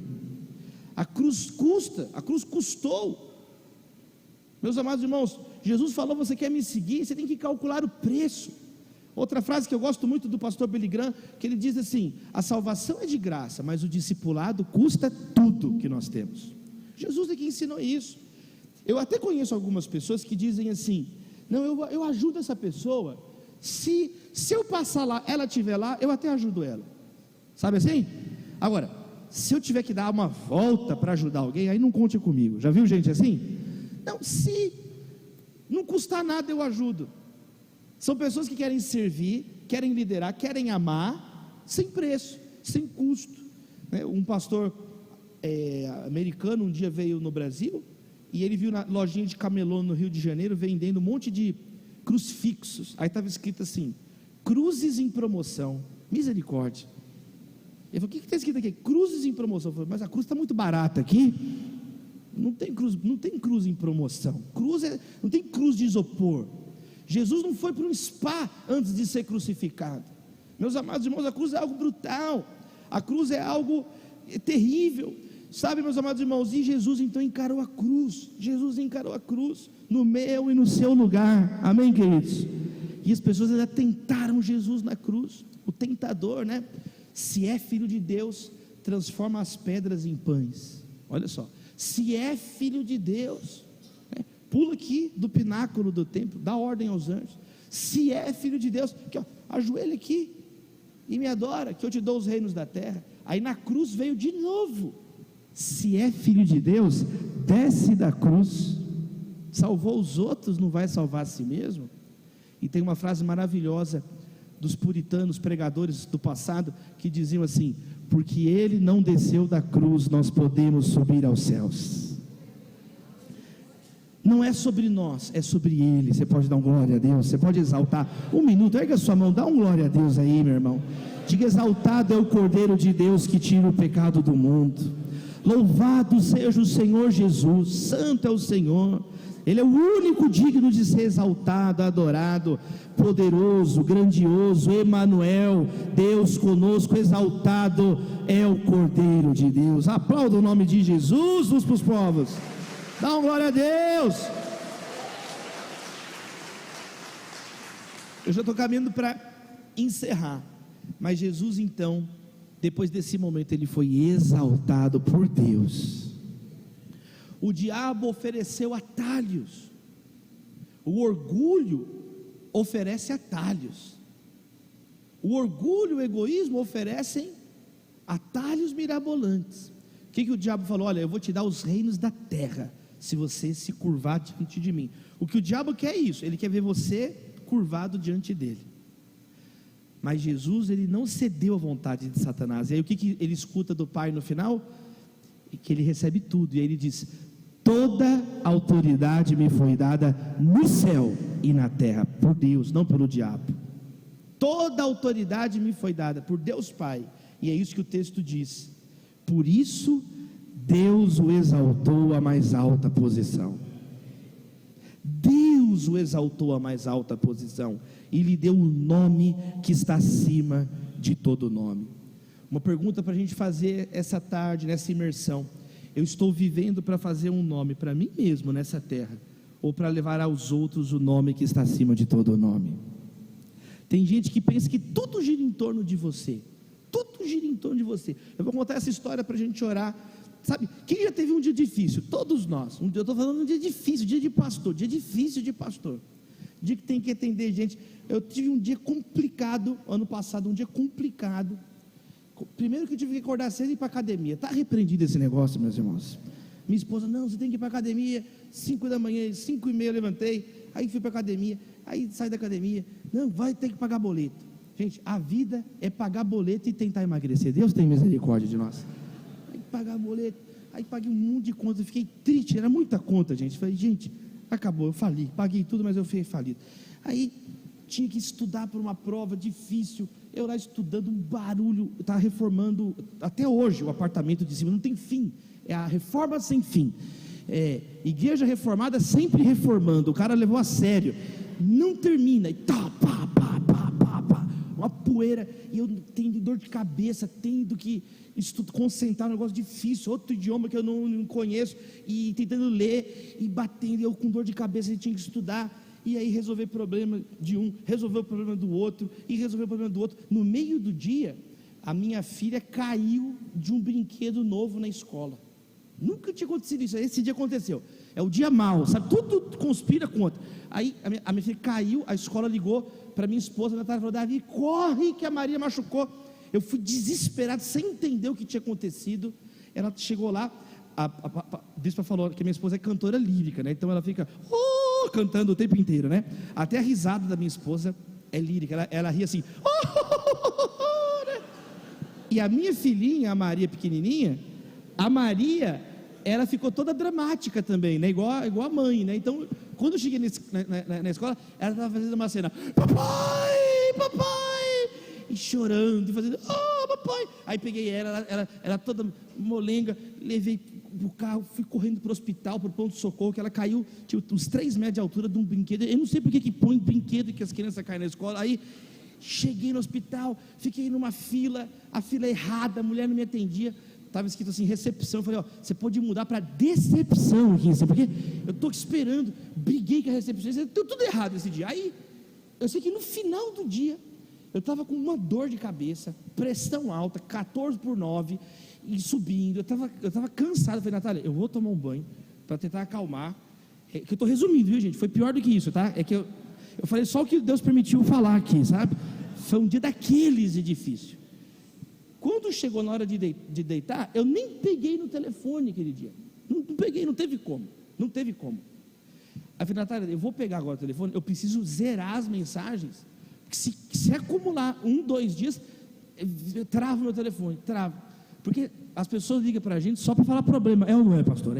A cruz custou. Meus amados irmãos, Jesus falou: você quer me seguir, você tem que calcular o preço. Outra frase que eu gosto muito do pastor Billy Graham, que ele diz assim: a salvação é de graça, mas o discipulado custa tudo que nós temos. Jesus é que ensinou isso. Eu até conheço algumas pessoas que dizem assim: não, eu ajudo essa pessoa, se eu passar lá, ela estiver lá, eu até ajudo ela, sabe assim? Agora, se eu tiver que dar uma volta para ajudar alguém, aí não conte comigo. Já viu gente assim? Não, se não custar nada, eu ajudo. São pessoas que querem servir, querem liderar, querem amar, sem preço, sem custo. Um pastor americano um dia veio no Brasil, e ele viu na lojinha de camelô no Rio de Janeiro, vendendo um monte de crucifixos. Aí estava escrito assim: cruzes em promoção. Misericórdia. Ele falou: o que está escrito aqui? Cruzes em promoção. Eu falei: mas a cruz está muito barata aqui. Não tem cruz em promoção. Não tem cruz de isopor. Jesus não foi para um spa antes de ser crucificado. Meus amados irmãos, a cruz é algo brutal, a cruz é algo terrível, sabe, meus amados irmãos? E Jesus então encarou a cruz. Jesus encarou a cruz no meu e no seu lugar, amém, queridos? E as pessoas ainda tentaram Jesus na cruz. O tentador, né? Se é filho de Deus, transforma as pedras em pães. Olha só, se é filho de Deus, pula aqui do pináculo do templo, dá ordem aos anjos. Se é filho de Deus, aqui, ajoelha aqui e me adora, que eu te dou os reinos da terra. Aí na cruz veio de novo: se é filho de Deus, desce da cruz. Salvou os outros, não vai salvar a si mesmo? E tem uma frase maravilhosa dos puritanos, pregadores do passado, que diziam assim: porque ele não desceu da cruz, nós podemos subir aos céus. Não é sobre nós, é sobre ele. Você pode dar um glória a Deus, você pode exaltar. Um minuto, erga a sua mão, dá um glória a Deus aí, meu irmão. Diga: exaltado é o Cordeiro de Deus que tira o pecado do mundo. Louvado seja o Senhor Jesus, santo é o Senhor. Ele é o único digno de ser exaltado, adorado, poderoso, grandioso, Emanuel, Deus conosco. Exaltado é o Cordeiro de Deus. Aplauda o nome de Jesus para os povos. Dá uma glória a Deus. Eu já estou caminhando para encerrar, mas Jesus então, depois desse momento, ele foi exaltado por Deus. O diabo ofereceu atalhos. O orgulho oferece atalhos. O orgulho e o egoísmo oferecem atalhos mirabolantes. O que o diabo falou? Olha, eu vou te dar os reinos da terra, se você se curvar diante de mim. O que o diabo quer é isso, ele quer ver você curvado diante dele. Mas Jesus, ele não cedeu à vontade de Satanás. E aí o que ele escuta do Pai no final? Que ele recebe tudo. E aí ele diz: toda autoridade me foi dada no céu e na terra, por Deus, não pelo diabo. Toda autoridade me foi dada por Deus Pai. E é isso que o texto diz. Por isso Deus o exaltou à mais alta posição. Deus o exaltou à mais alta posição e lhe deu o nome que está acima de todo nome. Uma pergunta para a gente fazer essa tarde, nessa imersão: eu estou vivendo para fazer um nome para mim mesmo nessa terra, ou para levar aos outros o nome que está acima de todo nome? Tem gente que pensa que tudo gira em torno de você, tudo gira em torno de você. Eu vou contar essa história para a gente orar. Sabe, quem já teve um dia difícil? Todos nós. Eu estou falando de um dia difícil, dia de pastor, dia difícil de pastor, dia que tem que atender gente. Eu tive um dia complicado, ano passado, um dia complicado. Primeiro que eu tive que acordar cedo e ir para a academia. Está repreendido esse negócio, meus irmãos. Minha esposa: não, você tem que ir para a academia, 5 da manhã, 5:30 eu levantei, aí fui para a academia, aí saí da academia, não, vai ter que pagar boleto. Gente, a vida é pagar boleto e tentar emagrecer. Deus tem misericórdia de nós. Pagar boleto, aí paguei um monte de conta, fiquei triste, era muita conta, gente. Falei: gente, acabou, eu fali, paguei tudo, mas eu fiquei falido. Aí tinha que estudar para uma prova difícil, eu lá estudando, um barulho. Eu estava reformando até hoje o apartamento de cima, não tem fim, é a reforma sem fim. Igreja reformada sempre reformando, o cara levou a sério, não termina, e tá, pá, pá, pá, pá, pá, uma poeira, e eu tendo dor de cabeça, tendo que concentrar um negócio difícil, outro idioma que eu não conheço, e tentando ler, e batendo, e eu com dor de cabeça, e tinha que estudar, e aí resolver problema de um, resolver o problema do outro, e resolver o problema do outro. No meio do dia, a minha filha caiu de um brinquedo novo na escola. Nunca tinha acontecido isso, esse dia aconteceu. É o dia mau, sabe? Tudo conspira contra. Aí a minha filha caiu, a escola ligou para minha esposa, ela falou: Davi, corre que a Maria machucou. Eu fui desesperado, sem entender o que tinha acontecido. Ela chegou lá, a bispa falou que minha esposa é cantora lírica, né? Então ela fica cantando o tempo inteiro, né? Até a risada da minha esposa é lírica, ela ri assim, né? E a minha filhinha, a Maria pequenininha, a Maria, ela ficou toda dramática também, né? Igual a mãe, né? Então, quando eu cheguei na escola, ela estava fazendo uma cena: papai, papai, e chorando, e fazendo: papai. Aí peguei ela toda molenga, levei pro carro, fui correndo pro hospital, pro pronto-socorro, que ela caiu, tinha uns 3 metros de altura de um brinquedo. Eu não sei porque que põe brinquedo que as crianças caem na escola. Aí cheguei no hospital, fiquei numa fila, a fila errada, a mulher não me atendia. Estava escrito assim, recepção. Eu falei: você pode mudar para decepção aqui, porque eu estou esperando. Briguei com a recepcionista, deu tudo errado esse dia. Aí eu sei que no final do dia eu estava com uma dor de cabeça, pressão alta, 14/9, e subindo. Eu estava cansado. Eu falei: Natália, eu vou tomar um banho para tentar acalmar. Que eu estou resumindo, viu, gente? Foi pior do que isso, tá? É que eu falei só o que Deus permitiu falar aqui, sabe? Foi um dia daqueles de difícil. Quando chegou na hora de deitar, eu nem peguei no telefone aquele dia. Não peguei, não teve como. Aí eu falei: Natália, eu vou pegar agora o telefone, eu preciso zerar as mensagens, porque se acumular 2 dias, eu travo meu telefone, porque as pessoas ligam para a gente só para falar problema. É ou não é, pastor?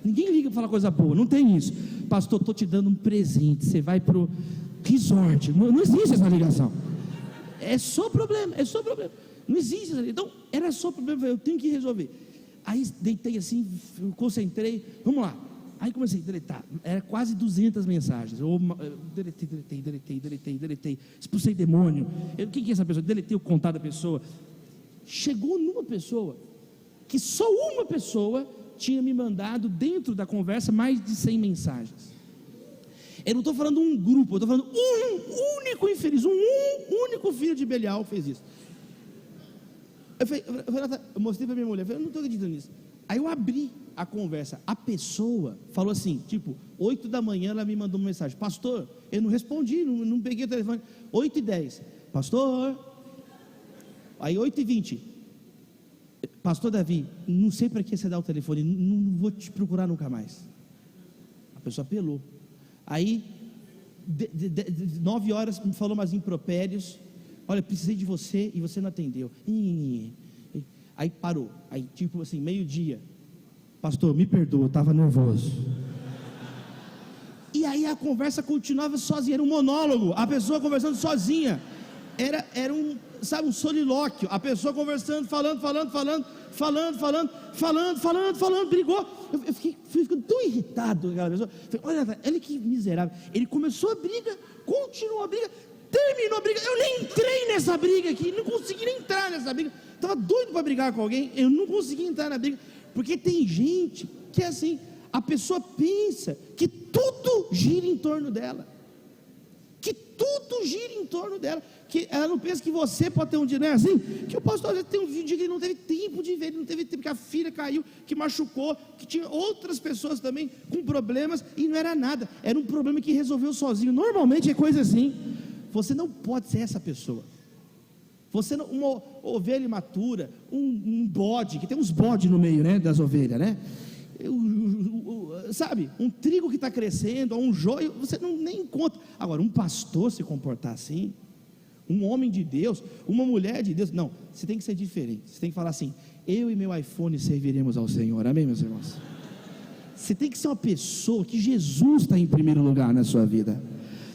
Ninguém liga para falar coisa boa, não tem isso. Pastor, estou te dando um presente, você vai para o resort. Não existe essa ligação. É só problema. Não existe. Então, era só problema, eu tenho que resolver. Aí deitei assim, concentrei, vamos lá. Aí comecei a deletar, era quase 200 mensagens. Eu deletei, expulsei demônio. O que é essa pessoa? Deletei o contato da pessoa. Chegou numa pessoa, que só uma pessoa tinha me mandado dentro da conversa mais de 100 mensagens. Eu não estou falando um grupo, eu estou falando um único infeliz, um único filho de Belial fez isso. Eu mostrei para minha mulher, eu não estou acreditando nisso. Aí eu abri a conversa, a pessoa falou assim, tipo, 8 da manhã ela me mandou uma mensagem: pastor, eu não respondi, não peguei o telefone. 8h10, pastor. Aí 8h20, pastor Davi, não sei para que você dá o telefone, não vou te procurar nunca mais. A pessoa apelou. Aí 9 horas me falou umas impropérios. olha, precisei de você e você não atendeu. Aí parou, aí tipo assim, meio-dia, pastor, me perdoa, eu estava nervoso. E aí a conversa continuava sozinha, era um monólogo, a pessoa conversando sozinha, era um, sabe, um solilóquio, a pessoa conversando, falando, brigou. Eu fiquei ficando tão irritado com aquela pessoa. Falei, olha que miserável. Ele começou a briga, continuou a briga, terminou a briga. Eu nem entrei nessa briga aqui, não consegui nem entrar nessa briga. Estava doido para brigar com alguém, eu não consegui entrar na briga. Porque tem gente que é assim, a pessoa pensa que tudo gira em torno dela. Que tudo gira em torno dela, que ela não pensa que você pode ter um dia, não é assim? Que o pastor às vezes tem um dia que ele não teve tempo de ver, ele não teve tempo, que a filha caiu, que machucou, que tinha outras pessoas também com problemas, e não era nada, era um problema que resolveu sozinho. Normalmente é coisa assim. Você não pode ser essa pessoa. Você não, uma ovelha imatura, um bode, que tem uns bodes no meio, né, das ovelhas, né? Sabe, um trigo que está crescendo, um joio, você não nem encontra. Agora, um pastor se comportar assim, um homem de Deus, uma mulher de Deus, não, você tem que ser diferente. Você tem que falar assim: eu e meu iPhone serviremos ao Senhor, amém, meus irmãos? Você tem que ser uma pessoa que Jesus está em primeiro lugar na sua vida.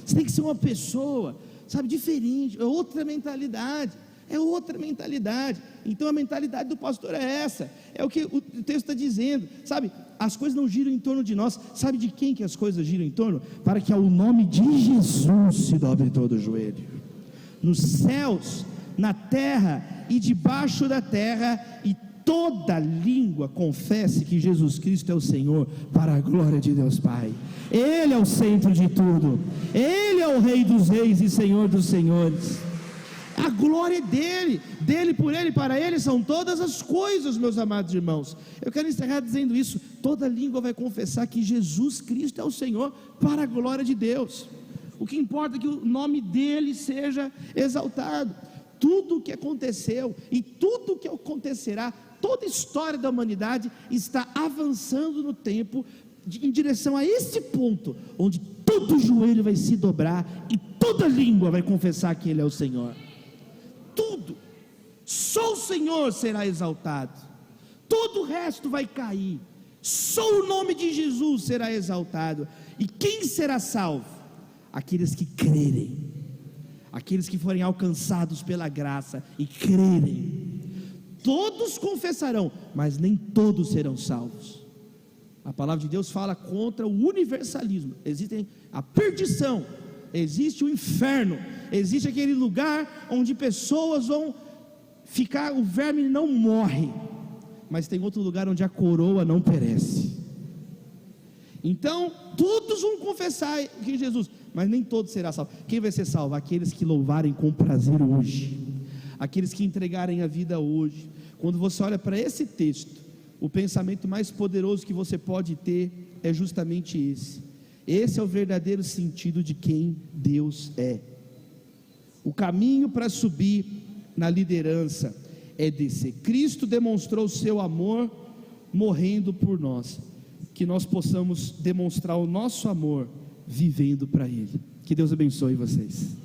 Você tem que ser uma pessoa, sabe, diferente, é outra mentalidade. É outra mentalidade. Então a mentalidade do pastor é essa, é o que o texto está dizendo, sabe? As coisas não giram em torno de nós. Sabe de quem que as coisas giram em torno? Para que ao nome de Jesus se dobre todo o joelho, nos céus, na terra e debaixo da terra, e toda língua confesse que Jesus Cristo é o Senhor, para a glória de Deus Pai. Ele é o centro de tudo, Ele é o Rei dos reis e Senhor dos senhores. A glória dele, por ele, para ele são todas as coisas, meus amados irmãos. Eu quero encerrar dizendo isso: toda língua vai confessar que Jesus Cristo é o Senhor, para a glória de Deus. O que importa é que o nome dele seja exaltado. Tudo o que aconteceu e tudo o que acontecerá, toda a história da humanidade está avançando no tempo em direção a esse ponto, onde todo joelho vai se dobrar e toda língua vai confessar que ele é o Senhor. Tudo, só o Senhor será exaltado, todo o resto vai cair, só o nome de Jesus será exaltado. E quem será salvo? Aqueles que crerem, aqueles que forem alcançados pela graça e crerem. Todos confessarão, mas nem todos serão salvos. A palavra de Deus fala contra o universalismo. Existe a perdição, existe o inferno, existe aquele lugar onde pessoas vão ficar, o verme não morre, mas tem outro lugar onde a coroa não perece. Então todos vão confessar que Jesus, mas nem todos serão salvos. Quem vai ser salvo? Aqueles que louvarem com prazer hoje, aqueles que entregarem a vida hoje. Quando você olha para esse texto, o pensamento mais poderoso que você pode ter é justamente esse. Esse é o verdadeiro sentido de quem Deus é. O caminho para subir na liderança é descer. Cristo demonstrou o seu amor morrendo por nós. Que nós possamos demonstrar o nosso amor vivendo para Ele. Que Deus abençoe vocês.